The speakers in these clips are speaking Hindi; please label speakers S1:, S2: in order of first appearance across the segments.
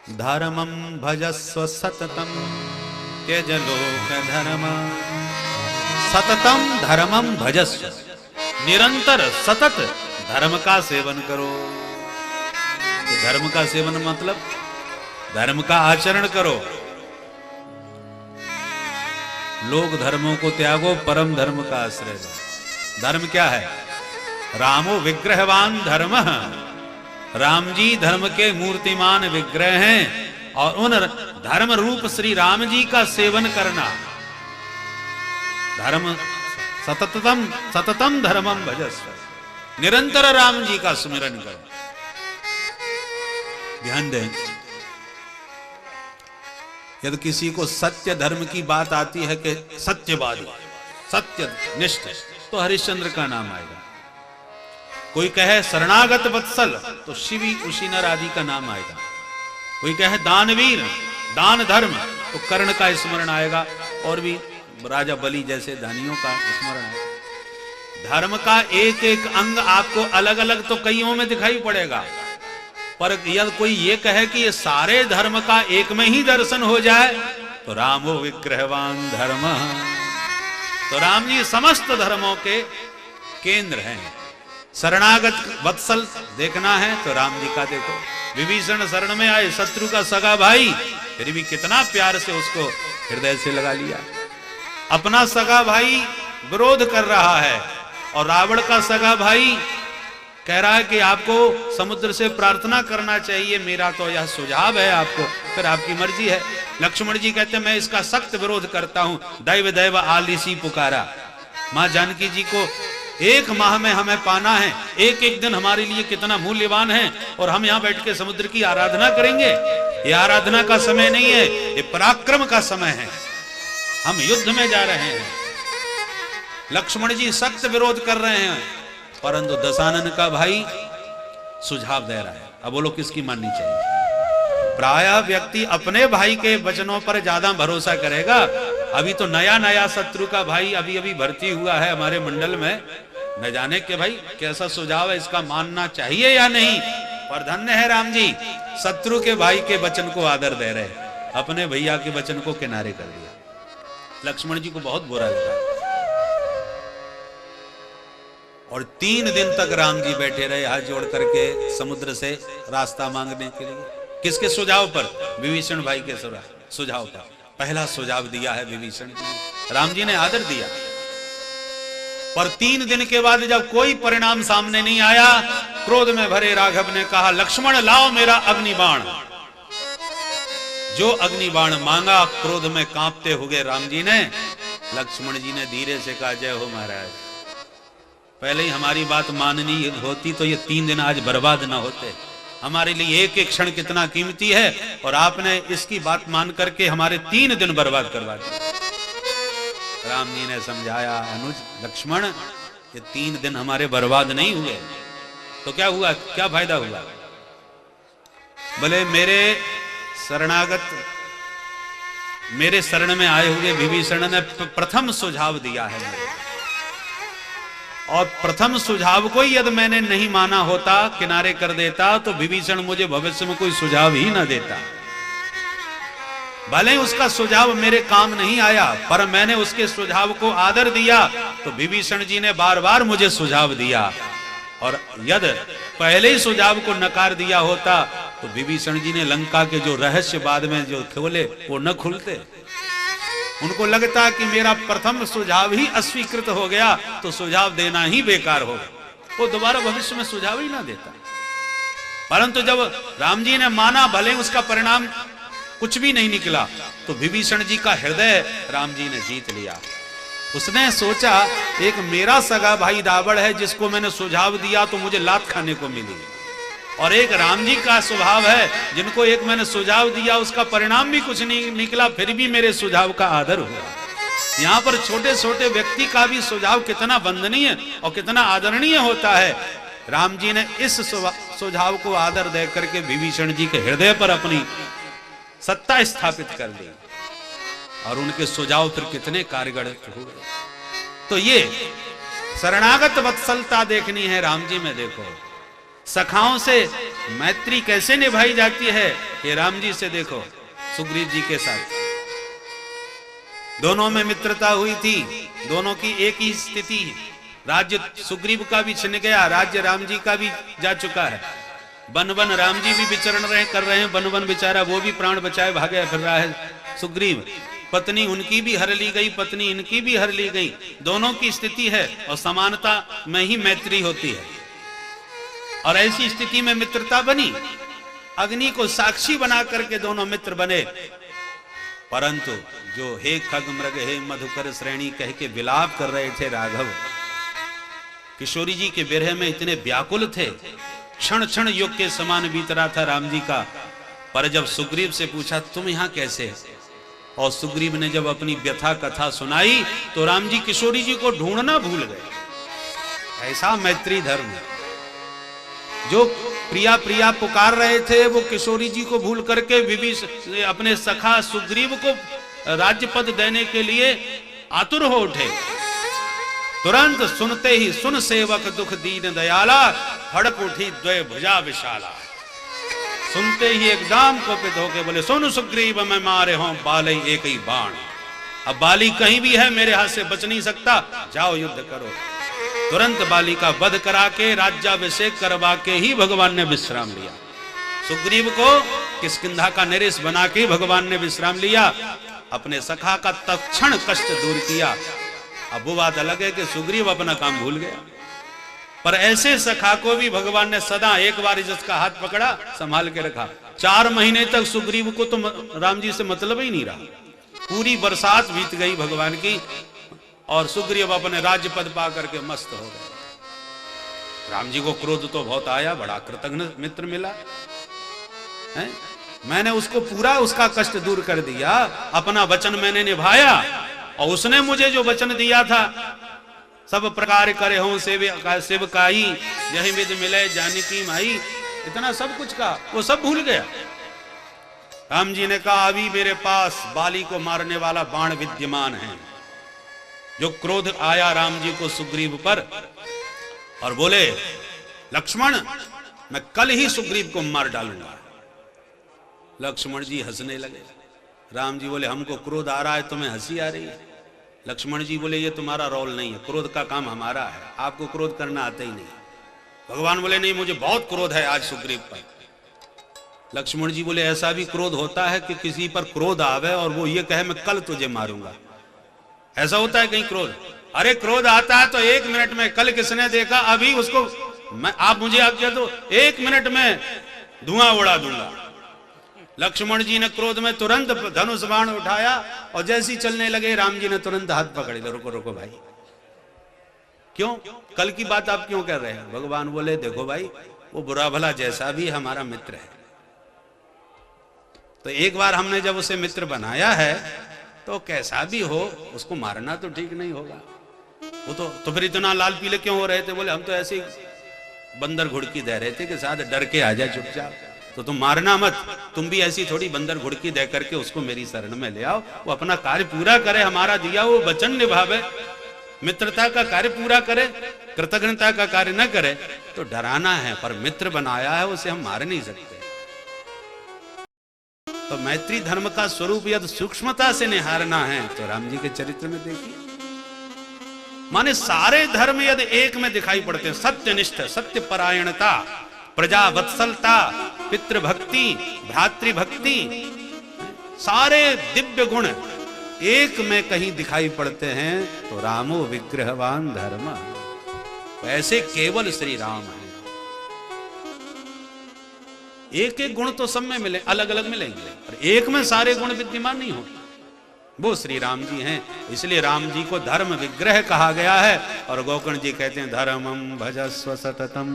S1: धर्मं भजस्व सततम त्यज लोक धर्म। सततम धर्मं भजस्व, निरंतर सतत धर्म का सेवन करो। तो धर्म का सेवन मतलब धर्म का आचरण करो। लोक धर्मों को त्यागो, परम धर्म का आश्रय लो। धर्म क्या है? रामो विग्रहवान धर्म। राम जी धर्म के मूर्तिमान विग्रह हैं और उन धर्म रूप श्री राम जी का सेवन करना। धर्म सततम धर्मम भजस्व, निरंतर राम जी का सुमिरन करो। ध्यान दें, यदि किसी को सत्य धर्म की बात आती है कि सत्यवादी, सत्य निष्ठ, तो हरिश्चंद्र का नाम आएगा। कोई कहे शरणागत वत्सल तो शिवी उशीनर आदि का नाम आएगा। कोई कहे दानवीर, दान धर्म, तो कर्ण का स्मरण आएगा और भी राजा बलि जैसे दानियों का स्मरण आएगा। धर्म का एक एक अंग आपको अलग अलग तो कईयों में दिखाई पड़ेगा, पर यदि कोई ये कहे कि ये सारे धर्म का एक में ही दर्शन हो जाए तो रामो विग्रहवान धर्म। तो राम जी समस्त धर्मों के केंद्र हैं। शरणागत वत्सल देखना है तो राम जी का देखो। विभीषण शरण में आए, शत्रु का सगा भाई, फिर भी कितना प्यार से उसको हृदय से लगा लिया। अपना सगा भाई विरोध कर रहा है और रावण का सगा भाई कह रहा है कि आपको समुद्र से प्रार्थना करना चाहिए, मेरा तो यह सुझाव है आपको, फिर आपकी मर्जी है। लक्ष्मण जी कहते मैं इसका सख्त विरोध करता हूं। दैव दैव आलिसी पुकारा। मां जानकी जी को 1 माह में हमें पाना है, एक एक दिन हमारे लिए कितना मूल्यवान है, और हम यहाँ बैठ के समुद्र की आराधना करेंगे। ये आराधना का समय नहीं है, ये पराक्रम का समय है। हम युद्ध में जा रहे हैं। लक्ष्मण जी सख्त विरोध कर रहे हैं, परंतु दशानन का भाई सुझाव दे रहा है। अब बोलो किसकी माननी चाहिए? प्रायः व्यक्ति अपने भाई के वचनों पर ज्यादा भरोसा करेगा। अभी तो नया नया शत्रु का भाई अभी अभी भर्ती हुआ है हमारे मंडल में, न जाने के भाई कैसा सुझाव है, इसका मानना चाहिए या नहीं। पर धन्य है राम जी, शत्रु के भाई के वचन को आदर दे रहे, अपने भैया के वचन को किनारे कर दिया। लक्ष्मण जी को बहुत बुरा लगा और 3 दिन तक राम जी बैठे रहे हाथ जोड़ करके समुद्र से रास्ता मांगने के लिए। किसके सुझाव पर? विभीषण भाई के सुझाव पर। पहला सुझाव दिया है विभीषण जी, राम जी ने आदर दिया। पर 3 दिन के बाद जब कोई परिणाम सामने नहीं आया, क्रोध में भरे राघव ने कहा लक्ष्मण लाओ मेरा अग्निबाण। जो अग्निबाण मांगा, क्रोध में कांपते हुए राम जी ने, लक्ष्मण जी ने धीरे से कहा जय हो महाराज, पहले ही हमारी बात माननी होती तो ये 3 दिन आज बर्बाद ना होते। हमारे लिए एक एक क्षण कितना कीमती है, और आपने इसकी बात मान करके हमारे 3 दिन बर्बाद करवा दिए। राम जी ने समझाया अनुज लक्ष्मण, ये 3 दिन हमारे बर्बाद नहीं हुए तो क्या हुआ, क्या फायदा हुआ? बोले मेरे शरणागत, मेरे शरण में आए हुए विभीषण ने प्रथम सुझाव दिया है मेरे, और प्रथम सुझाव को यदि मैंने नहीं माना होता, किनारे कर देता, तो विभीषण मुझे भविष्य में कोई सुझाव ही ना देता। भले उसका सुझाव मेरे काम नहीं आया, पर मैंने उसके सुझाव को आदर दिया, तो विभीषण जी ने बार बार मुझे सुझाव दिया। और यदि पहले ही सुझाव को नकार दिया होता तो विभीषण जी ने लंका के जो रहस्य बाद में जो खोले वो न खुलते। उनको लगता कि मेरा प्रथम सुझाव ही अस्वीकृत हो गया तो सुझाव देना ही बेकार हो, वो दोबारा भविष्य में सुझाव ही ना देता। परंतु जब राम जी ने माना, भले उसका परिणाम कुछ भी नहीं निकला, तो विभीषण जी का हृदय राम जी ने जीत लिया। उसने सोचा एक मेरा सगा भाई रावण है जिसको मैंने सुझाव दिया तो मुझे लात खाने को मिली, और एक राम जी का स्वभाव है जिनको एक मैंने सुझाव दिया उसका परिणाम भी कुछ नहीं निकला, फिर भी मेरे सुझाव का आदर हुआ। यहाँ पर छोटे छोटे व्यक्ति का भी सुझाव कितना वंदनीय और कितना आदरणीय होता है। राम जी ने इस सुझाव को आदर दे करके विभीषण जी के हृदय पर अपनी सत्ता स्थापित कर दी, और उनके सुझाव फिर कितने कारगर हुए। तो ये शरणागत वत्सलता देखनी है राम जी में। देखो सखाओं से मैत्री कैसे निभाई जाती है, ये राम जी से देखो। सुग्रीव जी के साथ दोनों में मित्रता हुई थी, दोनों की एक ही स्थिति। राज्य सुग्रीव का भी छिन गया, राज्य राम जी का भी जा चुका है। वन वन राम जी भी विचरण कर रहे हैं, वन वन बेचारा वो भी प्राण बचाए भागे फिर रहा है सुग्रीव। पत्नी उनकी भी हर ली गई, पत्नी इनकी भी हर ली गई। दोनों की स्थिति है और समानता में ही मैत्री होती है। और ऐसी स्थिति में मित्रता बनी, अग्नि को साक्षी बना करके दोनों मित्र बने। परंतु जो हे खग मृग हे मधुकर श्रेणी कह के विलाप कर रहे थे राघव, किशोरी जी के विरह में इतने व्याकुल थे, क्षण क्षण युग के समान बीत रहा था राम जी का। पर जब सुग्रीव से पूछा तुम यहां कैसे, और सुग्रीव ने जब अपनी व्यथा कथा सुनाई तो राम जी किशोरी जी को ढूंढना भूल गए। ऐसा मैत्री धर्म, जो प्रिया प्रिया पुकार रहे थे वो किशोरी जी को भूल करके विभीषण अपने सखा सुग्रीव को राज्य पद देने के लिए आतुर हो उठे। तुरंत सुनते ही सुन सेवक दुख दीन दयाला, फड़क उठी द्वय भुजा विशाला। सुनते ही एकदम कोपित होके बोले सुन सुग्रीव मैं मारे हों बाली एक ही बाण। अब बाली कहीं भी है, मेरे हाथ से बच नहीं सकता, जाओ युद्ध करो। तुरंत बाली का वध करा के राज्याभिषेक करवा के ही भगवान ने विश्राम लिया। सुग्रीव को किष्किंधा का नरेश बना के भगवान ने विश्राम लिया, अपने सखा का तत्क्षण कष्ट दूर किया। अब वो बात अलग है कि सुग्रीव अपना काम भूल गया, पर ऐसे सखा को भी भगवान ने सदा एक बार जिसका हाथ पकड़ा संभाल के रखा। 4 महीने तक सुग्रीव को तो राम जी से मतलब ही नहीं रहा। पूरी बरसात बीत गई भगवान की और सुग्रीव अपने राज्य पद पा करके मस्त हो गए। राम जी को क्रोध तो बहुत आया, बड़ा कृतज्ञ मित्र मिला है? मैंने उसको पूरा उसका कष्ट दूर कर दिया, अपना वचन मैंने निभाया और उसने मुझे जो वचन दिया था सब प्रकार करे हों सेवकाई यही विद मिले जानकी माई, इतना सब कुछ का वो सब भूल गया। राम जी ने कहा अभी मेरे पास बाली को मारने वाला बाण विद्यमान है। जो क्रोध आया राम जी को सुग्रीव पर और बोले लक्ष्मण मैं कल ही सुग्रीव को मार डालूंगा। लक्ष्मण जी हंसने लगे। राम जी बोले हमको क्रोध आ रहा है, तुम्हें हंसी आ रही है। लक्ष्मण जी बोले ये तुम्हारा रोल नहीं है, क्रोध का काम हमारा है, आपको क्रोध करना आता ही नहीं। भगवान बोले नहीं मुझे बहुत क्रोध है आज सुग्रीव पर। लक्ष्मण जी बोले ऐसा भी क्रोध होता है कि किसी पर क्रोध आवे और वो ये कहे मैं कल तुझे मारूंगा, ऐसा होता है कहीं क्रोध? अरे क्रोध आता है तो 1 मिनट में, कल किसने देखा अभी उसको मैं आप मुझे आज्ञा दो 1 मिनट में धुआं उड़ा दूंगा। लक्ष्मण जी ने क्रोध में तुरंत धनुष बाण उठाया और जैसी चलने लगे राम जी ने तुरंत हाथ पकड़ लिया, रुको रुको भाई, क्यों कल की बात आप क्यों कर रहे हैं? भगवान बोले देखो भाई वो बुरा भला जैसा भी हमारा मित्र है, तो एक बार हमने जब उसे मित्र बनाया है तो कैसा भी हो उसको मारना तो ठीक नहीं होगा। वो तो फिर इतना लाल पीले क्यों हो रहे थे? बोले हम तो ऐसे बंदर घुड़की दे रहे थे कि साथ डर के आ जाए चुपचाप, तो तुम मारना मत, तुम भी ऐसी थोड़ी बंदर घुड़की दे करके उसको मेरी शरण में ले आओ, वो अपना कार्य पूरा करे, हमारा दिया वो वचन निभावे, मित्रता का कार्य पूरा करे, कृतज्ञता का कार्य न करे तो डराना है, पर मित्र बनाया है उसे हम मार नहीं सकते। तो मैत्री धर्म का स्वरूप यदि सूक्ष्मता से निहारना है तो राम जी के चरित्र में देखिए, माने सारे धर्म यदि एक में दिखाई पड़ते हैं, सत्यनिष्ठ, सत्य परायणता, प्रजा वत्सलता, पितृभक्ति, भ्रातृभक्ति, सारे दिव्य गुण एक में कहीं दिखाई पड़ते हैं तो रामो विग्रहवान धर्म, ऐसे केवल श्री राम है। एक एक गुण तो सब में मिले, अलग अलग मिलेंगे, पर एक में सारे गुण विद्यमान नहीं होते, वो श्री राम जी हैं। इसलिए राम जी को धर्म विग्रह कहा गया है और गोकर्ण जी कहते हैं धर्मम भजस्व सततम।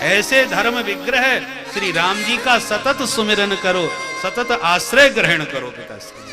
S1: ऐसे धर्म विग्रह श्री राम जी का सतत सुमिरन करो, सतत आश्रय ग्रहण करो पिताश्री।